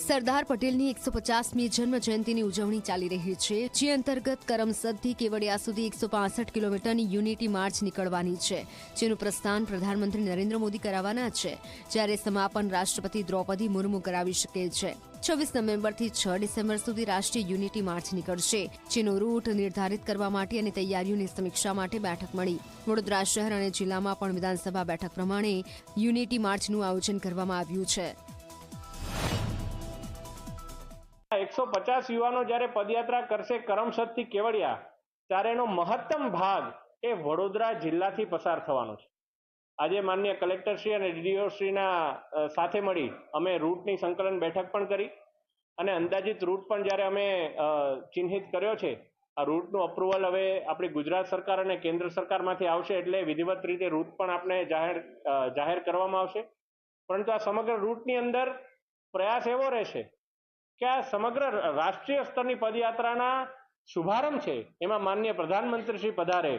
સરદાર પટેલની 150મી જન્મ જયંતિની ઉજવણી ચાલી રહી છે, જે અંતર્ગત કરમસદથી કેવડિયા સુધી 165 કિલોમીટરની યુનિટી માર્ચ નીકળવાની છે, જેનું પ્રસ્થાન પ્રધાનમંત્રી નરેન્દ્ર મોદી કરાવવાના છે, જ્યારે સમાપન રાષ્ટ્રપતિ દ્રૌપદી મુર્મુ કરાવી શકે છે। 26 નવેમ્બરથી 6 ડિસેમ્બર સુધી રાષ્ટ્રીય યુનિટી માર્ચ નીકળશે, જેનો રૂટ નિર્ધારિત કરવા માટે અને તૈયારીઓની સમીક્ષા માટે બેઠક મળી। વડોદરા શહેર અને જિલ્લામાં પણ વિધાનસભા બેઠક પ્રમાણે યુનિટી માર્ચનું આયોજન કરવામાં આવ્યું છે। 150 યુવાનો જ્યારે પદયાત્રા કરશે કરમસદથી કેવડિયા, ત્યારે એનો મહત્તમ ભાગ એ વડોદરા જિલ્લાથી પસાર થવાનો છે। આજે માનનીય કલેક્ટરશ્રી અને ડીડીઓશ્રીના સાથે મળી અમે રૂટની સંકલન બેઠક પણ કરી અને અંદાજિત રૂટ પણ જ્યારે અમે ચિહ્નિત કર્યો છે। આ રૂટનું અપ્રુવલ હવે આપણી ગુજરાત સરકાર અને કેન્દ્ર સરકારમાંથી આવશે, એટલે વિધિવત રીતે રૂટ પણ આપણે જાહેર કરવામાં આવશે। પરંતુ આ સમગ્ર રૂટની અંદર પ્રયાસ એવો રહેશે કે આ સમગ્ર રાષ્ટ્રીય સ્તરની પદયાત્રાના શુભારંભ છે, એમાં માનનીય પ્રધાનમંત્રી શ્રી પધારે।